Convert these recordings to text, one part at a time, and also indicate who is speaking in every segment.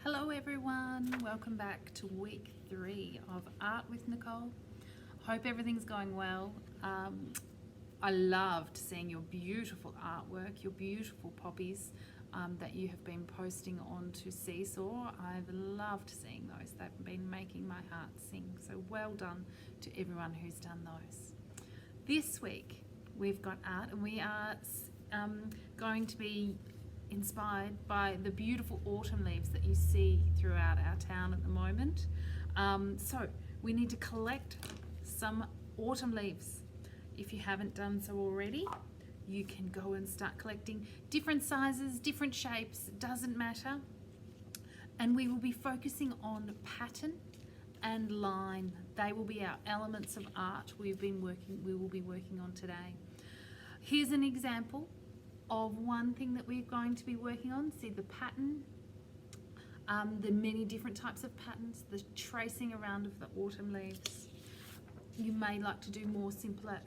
Speaker 1: Hello everyone, welcome back to week 3 of Art with Nicole. Hope everything's going well. I loved seeing your beautiful artwork, your beautiful poppies that you have been posting onto Seesaw. I've loved seeing those. They've been making my heart sing. So well done to everyone who's done those. This week we've got art and we are going to be inspired by the beautiful autumn leaves that you see throughout our town at the moment. So we need to collect some autumn leaves. If you haven't done so already, you can go and start collecting different sizes, different shapes, it doesn't matter. And we will be focusing on pattern and line. They will be our elements of art we will be working on today. Here's an example of one thing that we're going to be working on. See the pattern, the many different types of patterns, the tracing around of the autumn leaves. You may like to do more simpler,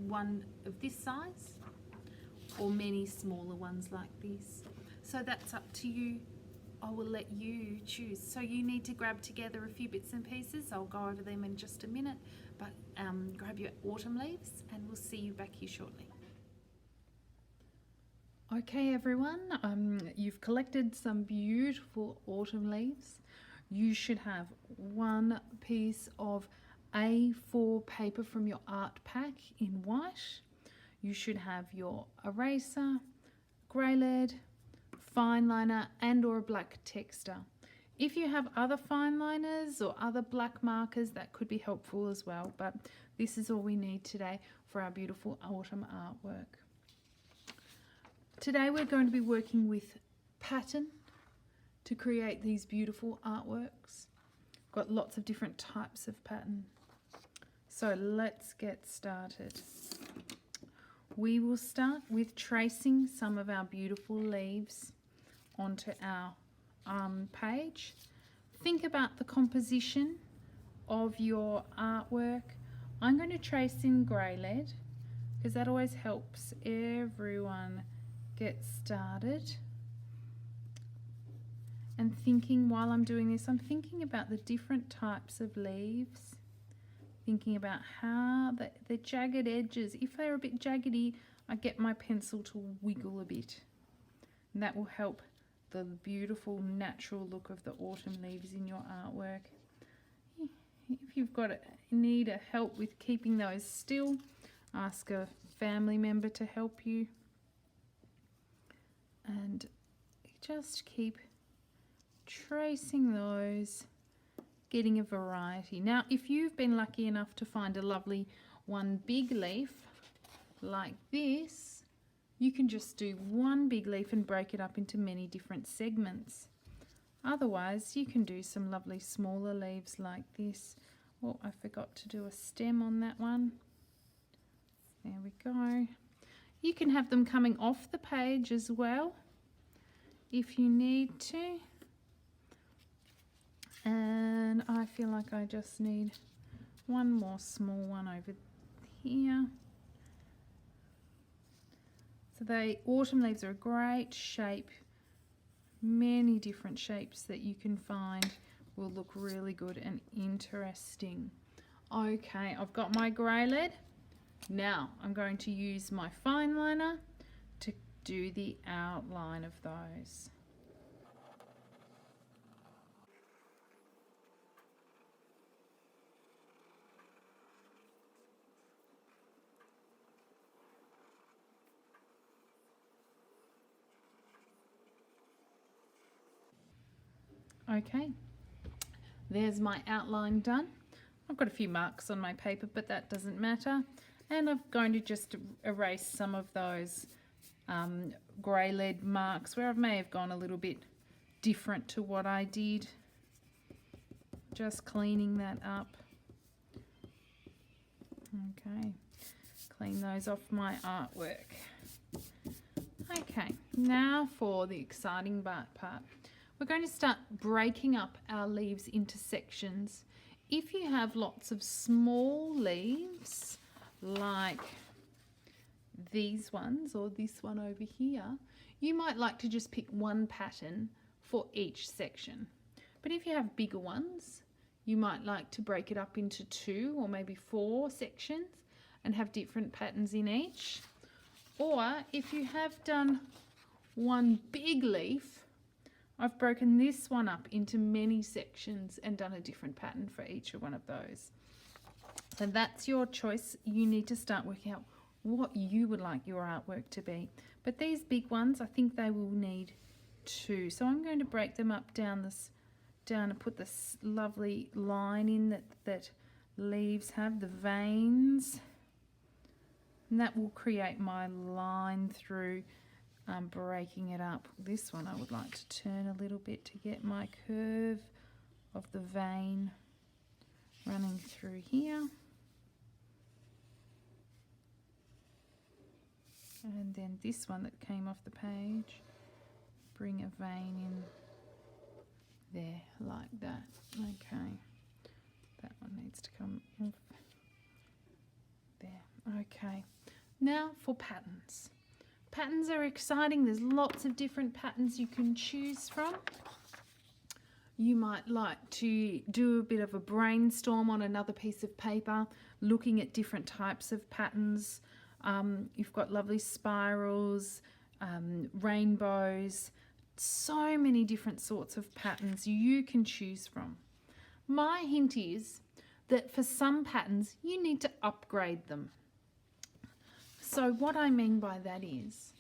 Speaker 1: one of this size, or many smaller ones like this. So that's up to you. I will let you choose. So you need to grab together a few bits and pieces. I'll go over them in just a minute, but grab your autumn leaves and we'll see you back here shortly. Okay everyone, you've collected some beautiful autumn leaves. You should have one piece of A4 paper from your art pack in white. You should have your eraser, grey lead, fine liner and or a black texture. If you have other fine liners or other black markers, that could be helpful as well, but this is all we need today for our beautiful autumn artwork. Today we're going to be working with pattern to create these beautiful artworks. Got lots of different types of pattern. So let's get started. We will start with tracing some of our beautiful leaves onto our page. Think about the composition of your artwork. I'm going to trace in grey lead because that always helps everyone get started. And thinking while I'm doing this, I'm thinking about the different types of leaves, thinking about how the jagged edges, if they're a bit jaggedy, I get my pencil to wiggle a bit, and that will help the beautiful natural look of the autumn leaves in your artwork. If you've got need a help with keeping those still, ask a family member to help you. And just keep tracing those, getting a variety. Now, if you've been lucky enough to find a lovely one big leaf like this, you can just do one big leaf and break it up into many different segments. Otherwise, you can do some lovely smaller leaves like this. Oh, I forgot to do a stem on that one. There we go. You can have them coming off the page as well if you need to. And I feel like I just need one more small one over here. So the autumn leaves are a great shape. Many different shapes that you can find will look really good and interesting. Okay, I've got my grey lead. Now I'm going to use my fine liner to do the outline of those. Okay, there's my outline done. I've got a few marks on my paper, but that doesn't matter. And I'm going to just erase some of those grey lead marks where I may have gone a little bit different to what I did. Just cleaning that up. Okay, clean those off my artwork. Okay, now for the exciting part. We're going to start breaking up our leaves into sections. If you have lots of small leaves, like these ones or this one over here, you might like to just pick one pattern for each section. But if you have bigger ones, you might like to break it up into 2 or maybe 4 sections and have different patterns in each. Or if you have done one big leaf, I've broken this one up into many sections and done a different pattern for each one of those. So that's your choice. You need to start working out what you would like your artwork to be. But these big ones, I think they will need 2. So I'm going to break them up down and put this lovely line in that leaves have, the veins. And that will create my line through breaking it up. This one I would like to turn a little bit to get my curve of the vein running through here. And then this one that came off the page, bring a vein in there like that. Okay, that one needs to come off there. Okay, now for patterns. Patterns are exciting. There's lots of different patterns you can choose from. You might like to do a bit of a brainstorm on another piece of paper, looking at different types of patterns. You've got lovely spirals, rainbows, so many different sorts of patterns you can choose from. My hint is that for some patterns, you need to upgrade them. So what I mean by that is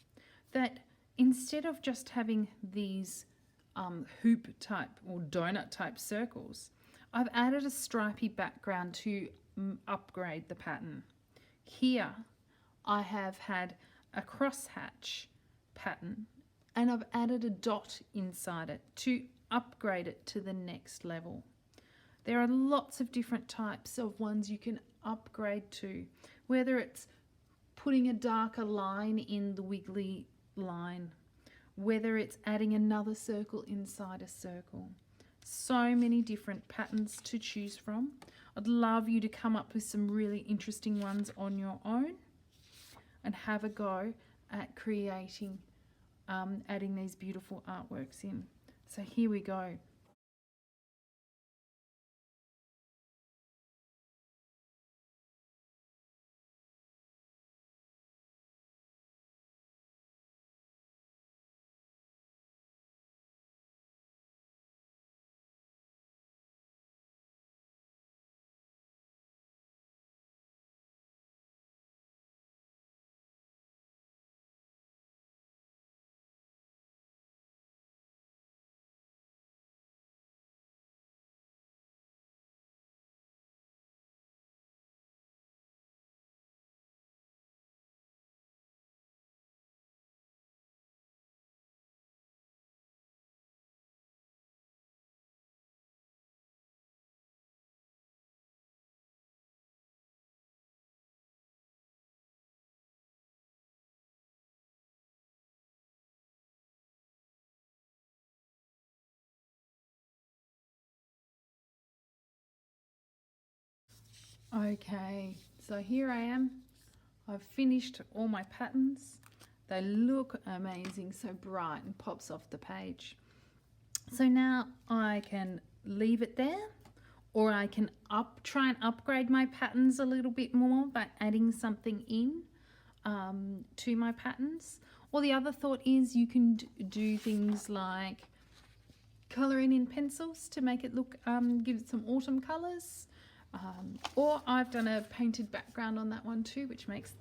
Speaker 1: that instead of just having these hoop type or donut type circles, I've added a stripy background to upgrade the pattern. Here I have had a crosshatch pattern and I've added a dot inside it to upgrade it to the next level. There are lots of different types of ones you can upgrade to, whether it's putting a darker line in the wiggly line, whether it's adding another circle inside a circle. So many different patterns to choose from. I'd love you to come up with some really interesting ones on your own and have a go at creating, adding these beautiful artworks in. So here we go. Okay, so here I am. I've finished all my patterns. They look amazing, so bright and pops off the page. So now I can leave it there, or I can try and upgrade my patterns a little bit more by adding something in to my patterns. Or the other thought is you can do things like colouring in pencils to make it look, give it some autumn colours. Or I've done a painted background on that one too, which makes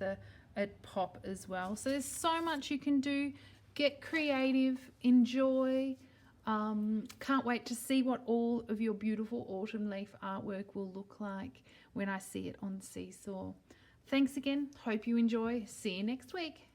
Speaker 1: it pop as well. So there's so much you can do. Get creative, enjoy. Can't wait to see what all of your beautiful autumn leaf artwork will look like when I see it on Seesaw. Thanks again. Hope you enjoy. See you next week.